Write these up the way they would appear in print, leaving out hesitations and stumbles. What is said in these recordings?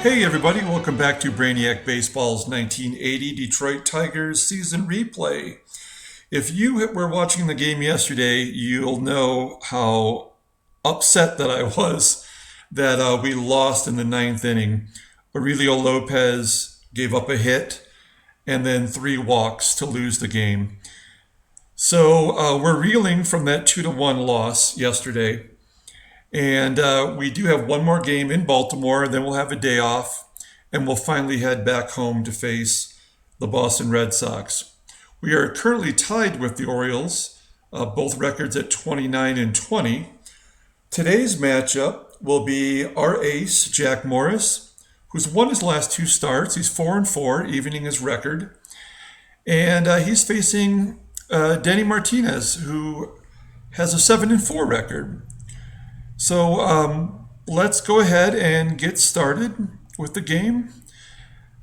Hey everybody, welcome back to Brainiac Baseball's 1980 Detroit Tigers season replay. If you were watching the game yesterday, you'll know how upset that I was that we lost in the ninth inning. Aurelio Lopez gave up a hit and then 3 walks to lose the game. So we're reeling from that 2-1 loss yesterday. And we do have one more game in Baltimore, then we'll have a day off, and we'll finally head back home to face the Boston Red Sox. We are currently tied with the Orioles, both records at 29 and 20. Today's matchup will be our ace, Jack Morris, who's won his last 2 starts. He's 4-4, evening his record. And he's facing Denny Martinez, who has a 7-4 record. So let's go ahead and get started with the game.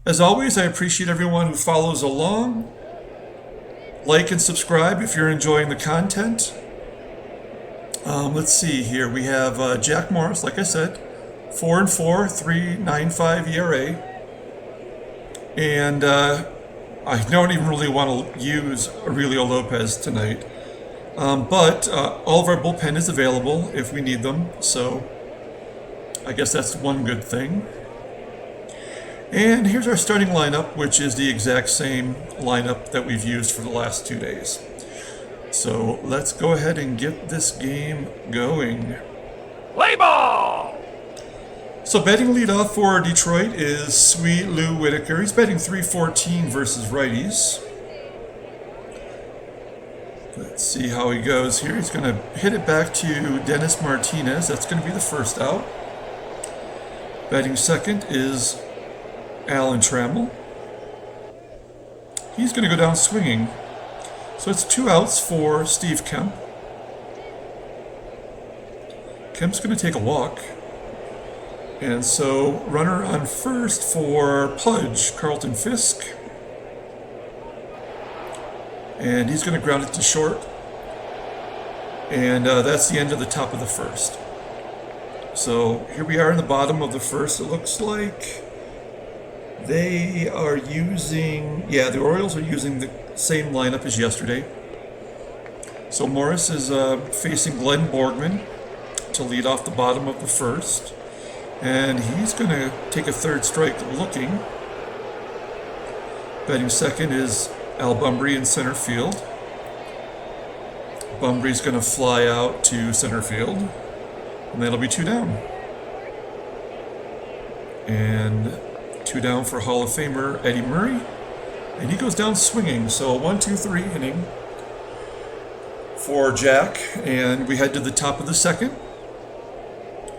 As always, I appreciate everyone who follows along. Like and subscribe if you're enjoying the content. Let's see here. We have Jack Morris, like I said, 4-4, 3.95 ERA. And I don't even really want to use Aurelio Lopez tonight. But all of our bullpen is available if we need them, so I guess that's one good thing. And here's our starting lineup, which is the exact same lineup that we've used for the last 2 days. So let's go ahead and get this game going. Play ball! So batting leadoff for Detroit is Sweet Lou Whitaker. He's batting .314 versus righties. Let's see how he goes here. He's going to hit it back to Dennis Martinez. That's going to be the first out. Batting second is Alan Trammell. He's going to go down swinging. So it's 2 outs for Steve Kemp. Kemp's going to take a walk. And so runner on first for Pudge, Carlton Fisk. And he's going to ground it to short. And that's the end of the top of the first. So here we are in the bottom of the first. It looks like they are using, the Orioles are using the same lineup as yesterday. So Morris is facing Glenn Borgman to lead off the bottom of the first. And he's going to take a third strike looking. Batting second is Al Bumbry in center field. Bumbry's going to fly out to center field, and that'll be 2 down. And 2 down for Hall of Famer Eddie Murray, and he goes down swinging. So a 1-2-3 inning for Jack, and we head to the top of the second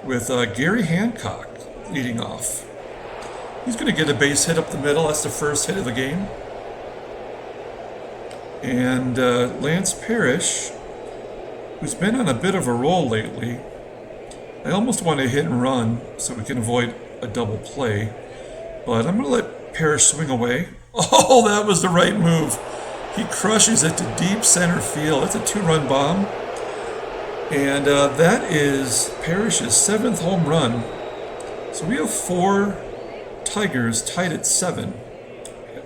with Gary Hancock leading off. He's going to get a base hit up the middle. That's the first hit of the game. And Lance Parrish, who's been on a bit of a roll lately, I almost want to hit and run so we can avoid a double play. But I'm going to let Parrish swing away. Oh, that was the right move. He crushes it to deep center field. That's a 2-run bomb. And that is Parrish's 7th home run. So we have 4 Tigers tied at 7.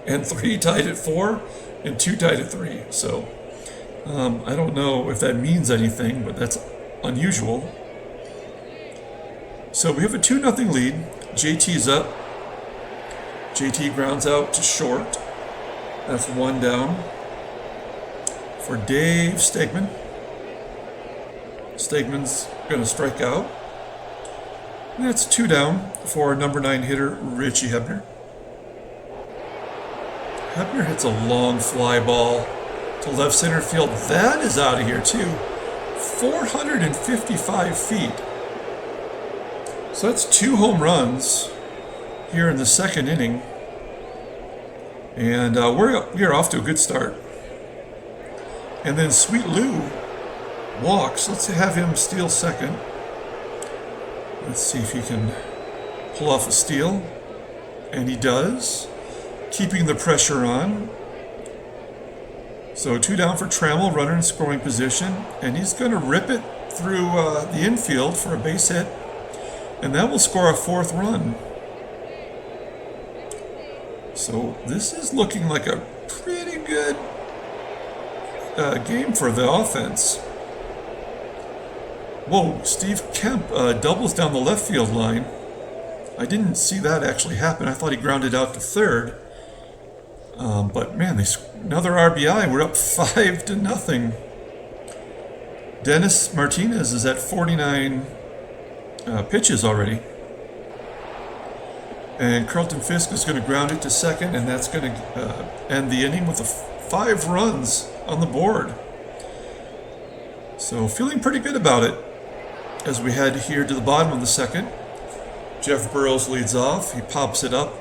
And 3 tied at 4. And 2 tied at 3. So I don't know if that means anything, but that's unusual. So we have a 2-0 lead. JT's up. JT grounds out to short. That's 1 down for Dave Stegman. Stegman's going to strike out. And that's 2 down for number 9 hitter Richie Hebner. Hebner hits a long fly ball to left center field. That is out of here too. 455 feet. So that's 2 home runs here in the second inning. And we're off to a good start. And then Sweet Lou walks. Let's have him steal second. Let's see if he can pull off a steal. And he does, keeping the pressure on. So 2 down for Trammell, runner in scoring position, and he's going to rip it through the infield for a base hit, and that will score a 4th run. So this is looking like a pretty good game for the offense. Whoa, Steve Kemp doubles down the left field line. I didn't see that actually happen. I thought he grounded out to third. But man, another RBI. We're up 5-0. Dennis Martinez is at 49 pitches already. And Carlton Fisk is going to ground it to second, and that's going to end the inning with 5 runs on the board. So feeling pretty good about it as we head here to the bottom of the second. Jeff Burrows leads off. He pops it up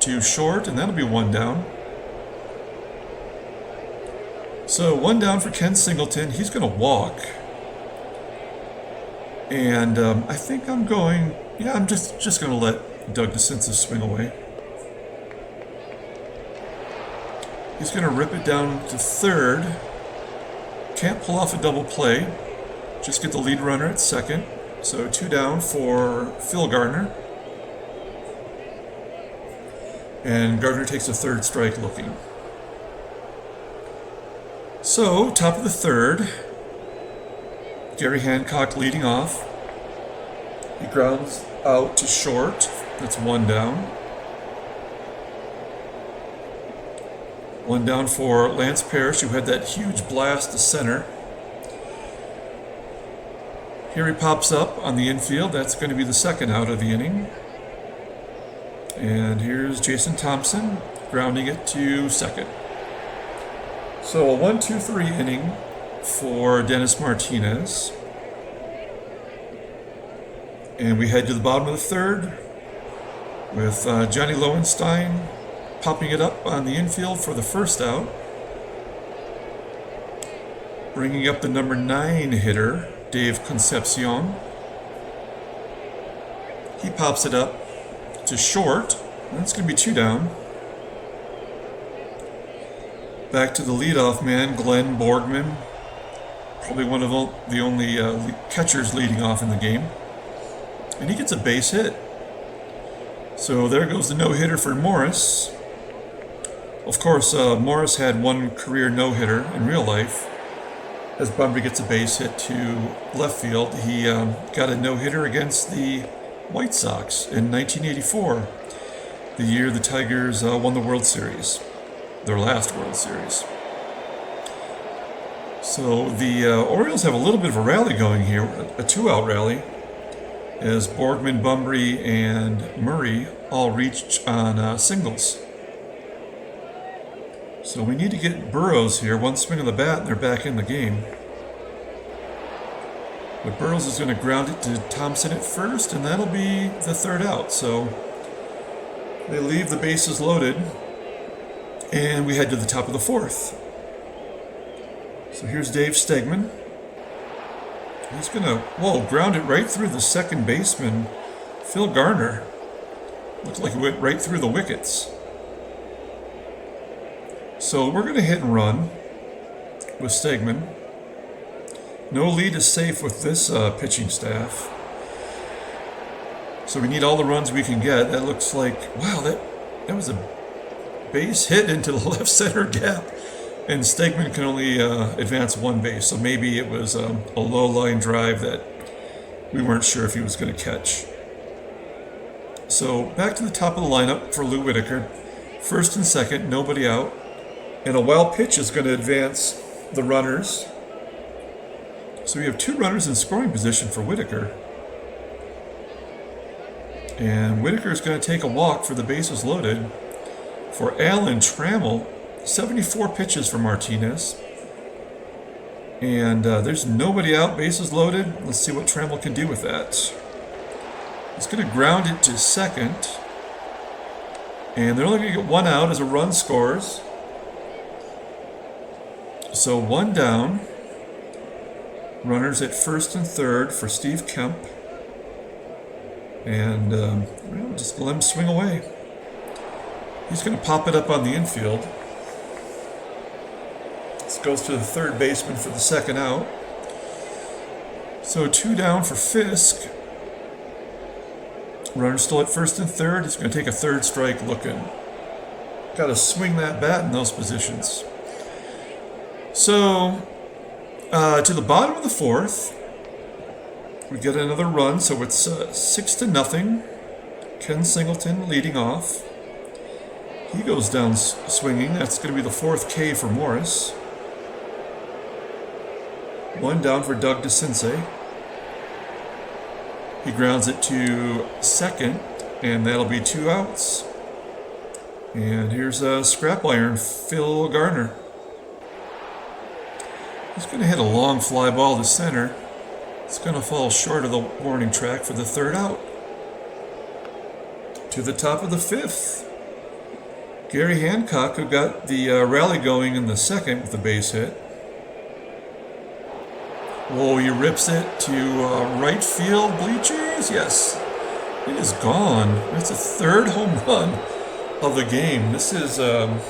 to short, and that'll be 1 down. So 1 down for Ken Singleton. He's going to walk. And I think I'm just going to let Doug DeCinces swing away. He's going to rip it down to third. Can't pull off a double play. Just get the lead runner at second. So 2 down for Phil Gardner. And Gardner takes a third strike looking. So, top of the third. Gary Hancock leading off. He grounds out to short. That's 1 down. 1 down for Lance Parrish, who had that huge blast to center. Here he pops up on the infield. That's going to be the second out of the inning. And here's Jason Thompson grounding it to second. So a 1-2-3 inning for Dennis Martinez. And we head to the bottom of the third with Johnny Lowenstein popping it up on the infield for the first out. Bringing up the number 9 hitter, Dave Concepcion. He pops it up to short. That's going to be 2 down. Back to the leadoff man, Glenn Borgman. Probably one of the only catchers leading off in the game. And he gets a base hit. So there goes the no-hitter for Morris. Of course, Morris had 1 career no-hitter in real life. As Bunbury gets a base hit to left field, he got a no-hitter against the White Sox in 1984, the year the Tigers won the World Series, their last World Series. So the Orioles have a little bit of a rally going here, a 2-out rally, as Borgman, Bunbury, and Murray all reach on singles. So we need to get Burrows here. 1 swing of the bat and they're back in the game. But Burrows is going to ground it to Thompson at first, and that'll be the 3rd out. So they leave the bases loaded, and we head to the top of the 4th. So here's Dave Stegman. He's going to, ground it right through the second baseman, Phil Gardner. Looked like it went right through the wickets. So we're going to hit and run with Stegman. No lead is safe with this pitching staff. So we need all the runs we can get. That looks like, that was a base hit into the left center gap. And Stegman can only advance 1 base. So maybe it was a low line drive that we weren't sure if he was going to catch. So back to the top of the lineup for Lou Whitaker. First and second, nobody out. And a wild pitch is going to advance the runners. So we have 2 runners in scoring position for Whitaker. And Whitaker is going to take a walk for the bases loaded for Alan Trammell. 74 pitches for Martinez. And there's nobody out, bases loaded. Let's see what Trammell can do with that. He's going to ground it to second. And they're only going to get 1 out as a run scores. So 1 down. Runners at first and third for Steve Kemp. And just let him swing away. He's going to pop it up on the infield. This goes to the third baseman for the second out. So 2 down for Fisk. Runner still at first and third. He's going to take a third strike looking. Got to swing that bat in those positions. So, to the bottom of the fourth, we get another run, so it's 6-0. Ken Singleton leading off. He goes down swinging. That's going to be the fourth K for Morris. One down for Doug DeCince. He grounds it to second, and that'll be 2 outs. And here's a scrap iron, Phil Garner. He's going to hit a long fly ball to center. It's going to fall short of the warning track for the 3rd out. To the top of the 5th. Gary Hancock, who got the rally going in the 2nd with the base hit. Whoa, he rips it to right field bleachers. Yes, it is gone. That's the 3rd home run of the game. This is the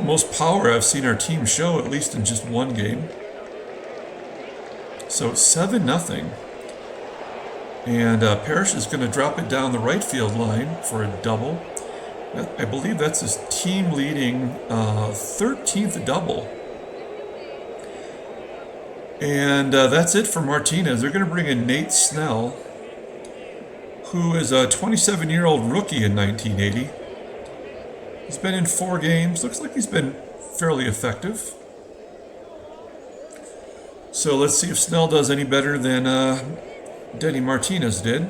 most power I've seen our team show, at least in just one game. So 7-0. And Parrish is going to drop it down the right field line for a double. I believe that's his team leading 13th double. And that's it for Martinez. They're going to bring in Nate Snell, who is a 27-year-old rookie in 1980. He's been in 4 games. Looks like he's been fairly effective. So let's see if Snell does any better than Denny Martinez did.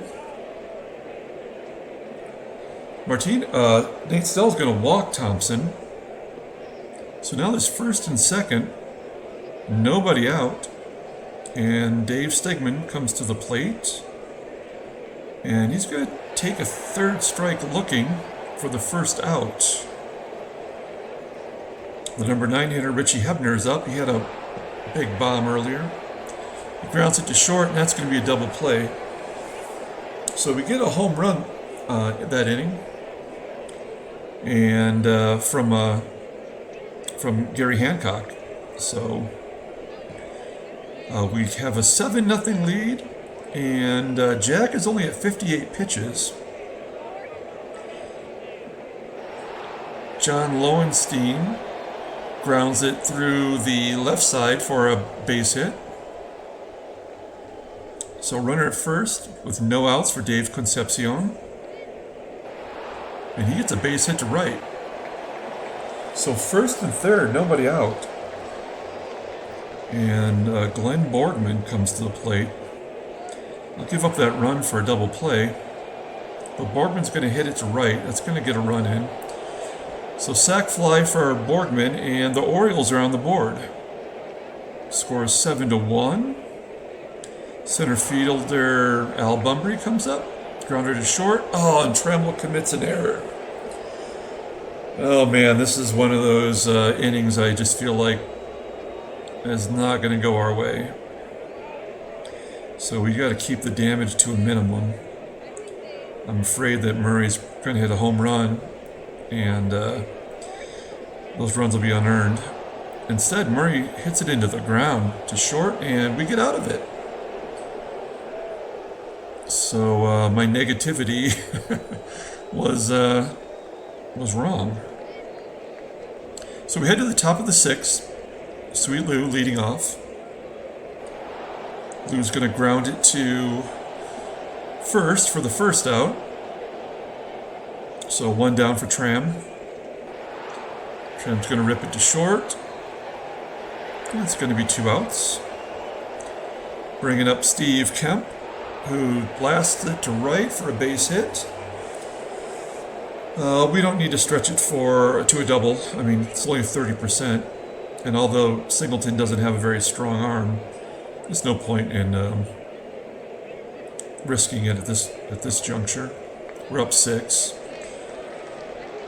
Nate Snell's going to walk Thompson. So now there's 1st and 2nd. Nobody out. And Dave Stegman comes to the plate. And he's going to take a 3rd strike looking for the 1st out. The number 9 hitter, Richie Hebner, is up. He had a big bomb earlier. He grounds it to short, and that's going to be a double play. So we get a home run that inning. And from Gary Hancock. So we have a 7-0 lead, and Jack is only at 58 pitches. John Lowenstein grounds it through the left side for a base hit. So runner at first with no outs for Dave Concepcion. And he gets a base hit to right. So 1st and 3rd, nobody out. And Glenn Borgman comes to the plate. I'll give up that run for a double play. But Borgman's going to hit it to right. That's going to get a run in. So sac fly for Borgman, and the Orioles are on the board. Score is 7-1. Center fielder Al Bumbry comes up. Grounder to short. Oh, and Tremble commits an error. Oh man, this is one of those innings I just feel like is not going to go our way. So we got to keep the damage to a minimum. I'm afraid that Murray's going to hit a home run, and those runs will be unearned. Instead, Murray hits it into the ground to short, and we get out of it. So my negativity was wrong. So we head to the top of the 6th. Sweet Lou leading off. Lou's going to ground it to first for the 1st out. So 1 down for Tram. Tram's going to rip it to short. That's going to be 2 outs. Bringing up Steve Kemp, who blasts it to right for a base hit. We don't need to stretch it to a double. I mean, it's only 30%. And although Singleton doesn't have a very strong arm, there's no point in risking it at this juncture. We're up 6.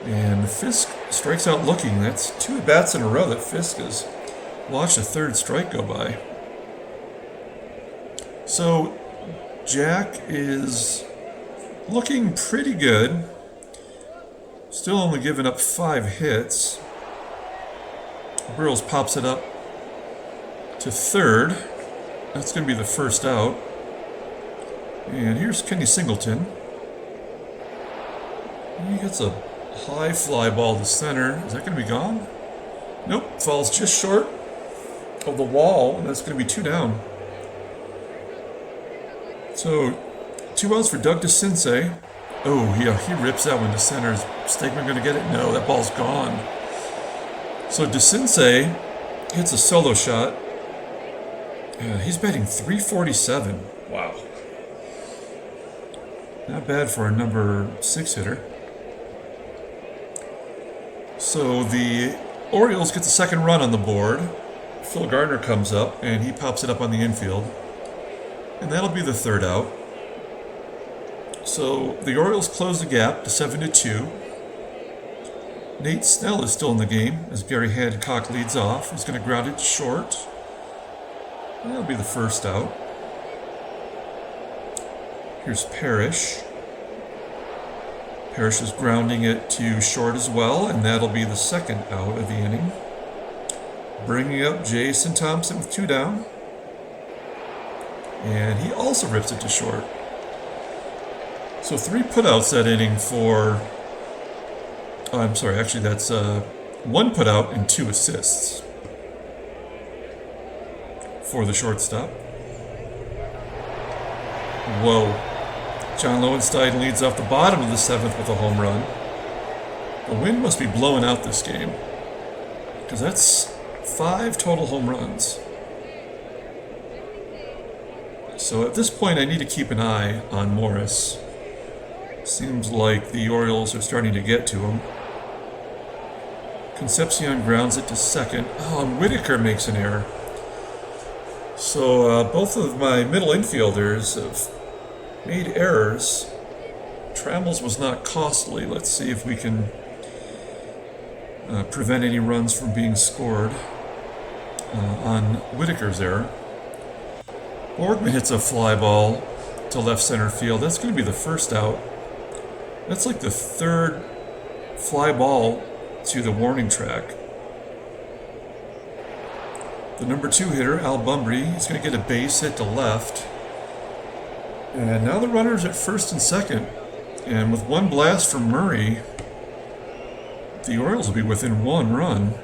And Fisk strikes out looking. That's 2 at-bats in a row that Fisk has watched a 3rd strike go by. So Jack is looking pretty good. Still only giving up 5 hits. Burrows pops it up to 3rd. That's going to be the 1st out. And here's Kenny Singleton. He gets a High fly ball to center. Is that going to be gone? Nope, falls just short of the wall, and that's going to be 2 down. So, 2 outs for Doug DeCinces. Oh, yeah, he rips that one to center. Is Stegman going to get it? No, that ball's gone. So DeCinces hits a solo shot. He's batting .347. Wow. Not bad for a number 6 hitter. So the Orioles get the second run on the board. Phil Gardner comes up and he pops it up on the infield. And that'll be the 3rd out. So the Orioles close the gap to 7-2. Nate Snell is still in the game as Gary Hancock leads off. He's going to ground it short. And that'll be the 1st out. Here's Parrish. Parrish is grounding it to short as well, and that'll be the 2nd out of the inning. Bringing up Jason Thompson with 2 down. And he also rips it to short. So 3 putouts that inning for... Oh, I'm sorry, actually that's 1 putout and 2 assists for the shortstop. Whoa. John Lowenstein leads off the bottom of the 7th with a home run. The wind must be blowing out this game, because that's 5 total home runs. So at this point I need to keep an eye on Morris. Seems like the Orioles are starting to get to him. Concepcion grounds it to 2nd. Oh, and Whitaker makes an error. So both of my middle infielders have made errors. Trammell's was not costly. Let's see if we can prevent any runs from being scored on Whitaker's error. Borgman hits a fly ball to left center field. That's going to be the 1st out. That's like the 3rd fly ball to the warning track. The number 2 hitter, Al Bumbry, is going to get a base hit to left. And now the runner's at 1st and 2nd. And with 1 blast from Murray, the Orioles will be within 1 run.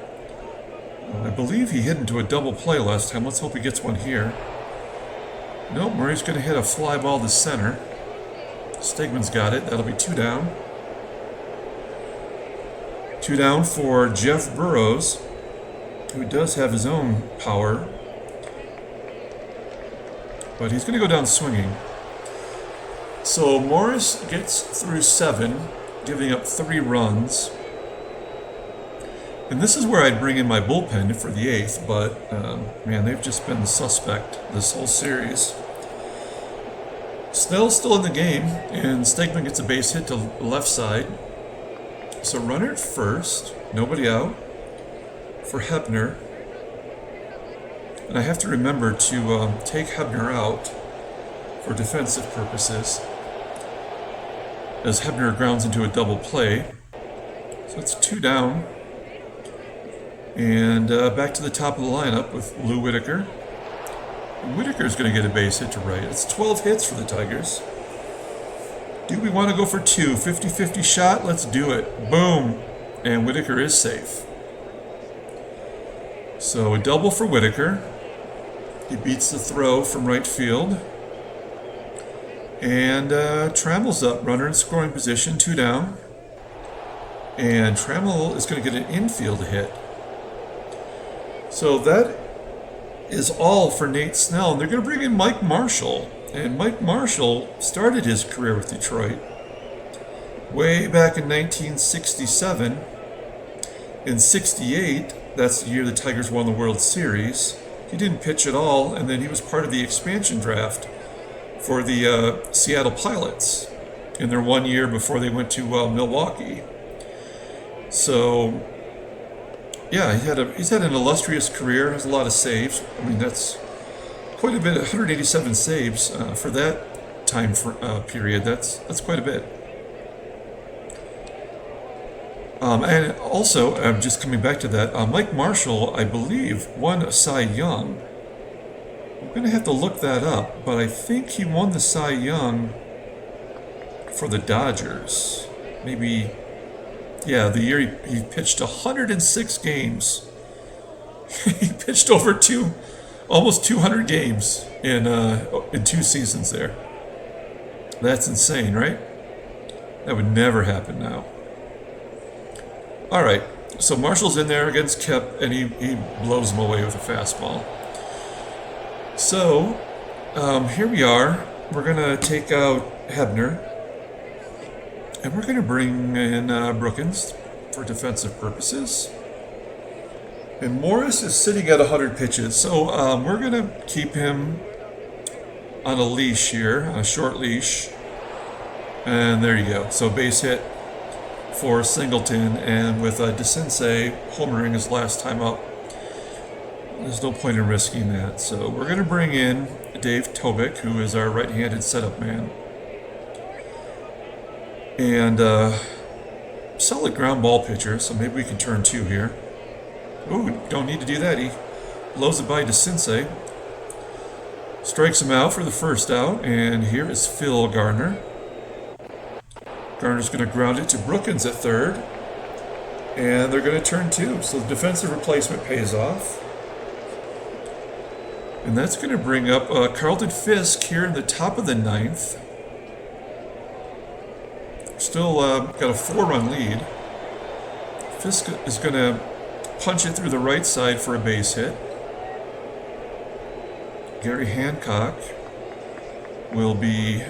I believe he hit into a double play last time. Let's hope he gets one here. Nope, Murray's going to hit a fly ball to center. Stegman's got it. That'll be 2 down. 2 down for Jeff Burrows, who does have his own power. But he's going to go down swinging. So Morris gets through 7, giving up 3 runs. And this is where I'd bring in my bullpen for the 8th, but man, they've just been the suspect this whole series. Snell's still in the game, and Stegman gets a base hit to the left side. So runner at 1st, nobody out for Hebner. And I have to remember to take Hebner out for defensive purposes, as Hebner grounds into a double play. So it's 2 down. And back to the top of the lineup with Lou Whitaker. Whitaker's going to get a base hit to right. It's 12 hits for the Tigers. Do we want to go for 2? 50-50 shot? Let's do it. Boom. And Whitaker is safe. So a double for Whitaker. He beats the throw from right field. And Trammell's up, runner in scoring position, 2 down. And Trammell is going to get an infield hit. So that is all for Nate Snell. And they're going to bring in Mike Marshall. And Mike Marshall started his career with Detroit way back in 1967. In 68, that's the year the Tigers won the World Series. He didn't pitch at all, and then he was part of the expansion draft for the Seattle Pilots in their 1 year before they went to Milwaukee. So, yeah, he's had an illustrious career, has a lot of saves. I mean, that's quite a bit, 187 saves for that time period. That's quite a bit. And also, just coming back to that, Mike Marshall, I believe, won a Cy Young. I'm going to have to look that up, but I think he won the Cy Young for the Dodgers. Maybe Yeah, the year he pitched 106 games. He pitched almost 200 games in 2 seasons there. That's insane, right? That would never happen now. All right, so Marshall's in there against Kep, and he blows him away with a fastball. So here we are. We're going to take out Hebner, and we're going to bring in Brookins for defensive purposes. And Morris is sitting at 100 pitches, so we're going to keep him on a leash here, on a short leash. And there you go. So base hit for Singleton, and with DeCinces homering his last time up, there's no point in risking that. So we're going to bring in Dave Tobick, who is our right-handed setup man. And solid ground ball pitcher, so maybe we can turn 2 here. Ooh, don't need to do that. He blows it by DeCinces. Strikes him out for the first out, and here is Phil Gardner. Garner's going to ground it to Brookins at third, and they're going to turn 2. So the defensive replacement pays off. And that's going to bring up Carlton Fisk here in the top of the 9th. Still got a 4-run lead. Fisk is going to punch it through the right side for a base hit. Gary Hancock will be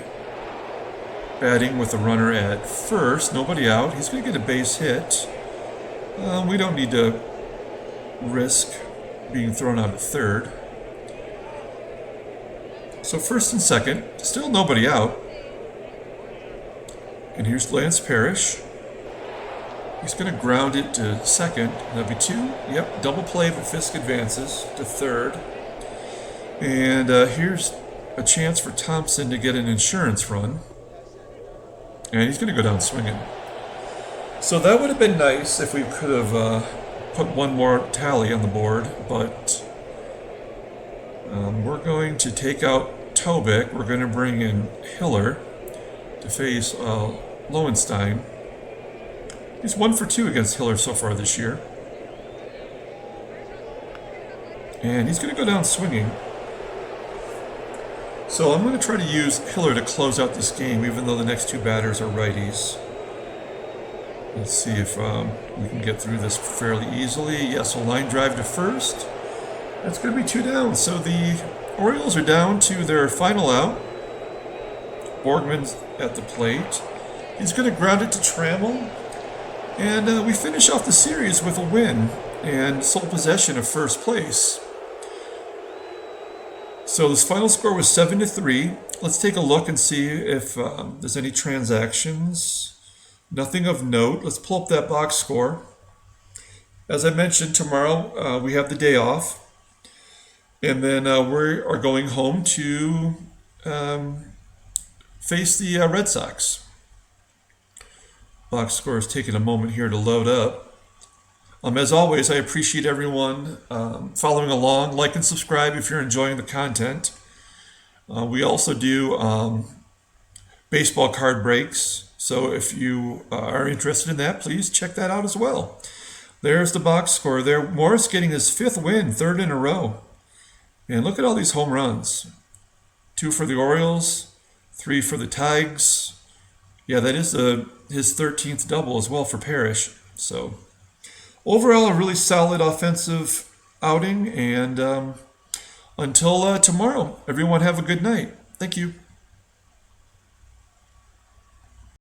batting with the runner at first. Nobody out. He's going to get a base hit. We don't need to risk being thrown out at third. So first and second, still nobody out. And here's Lance Parrish. He's going to ground it to second. That'll be 2. Yep, double play, but Fisk advances to third. And here's a chance for Thompson to get an insurance run. And he's going to go down swinging. So that would have been nice if we could have put one more tally on the board, but we're going to take out Tobick. We're going to bring in Hiller to face Lowenstein. He's 1 for 2 against Hiller so far this year. And he's going to go down swinging. So I'm going to try to use Hiller to close out this game, even though the next 2 batters are righties. Let's see if we can get through this fairly easily. Yes, a line drive to first. That's going to be 2 down. So the Orioles are down to their final out. Borgman's at the plate. He's going to ground it to Trammell. And we finish off the series with a win and sole possession of first place. So this final score was 7-3. Let's take a look and see if there's any transactions. Nothing of note. Let's pull up that box score. As I mentioned, tomorrow we have the day off. And then we are going home to face the Red Sox. Box score is taking a moment here to load up. As always, I appreciate everyone following along. Like and subscribe if you're enjoying the content. We also do baseball card breaks. So if you are interested in that, please check that out as well. There's the box score there. Morris getting his 5th win, 3rd in a row. And look at all these home runs. 2 for the Orioles, 3 for the Tigers. Yeah, that is his 13th double as well for Parrish. So overall, a really solid offensive outing. And until tomorrow, everyone have a good night. Thank you.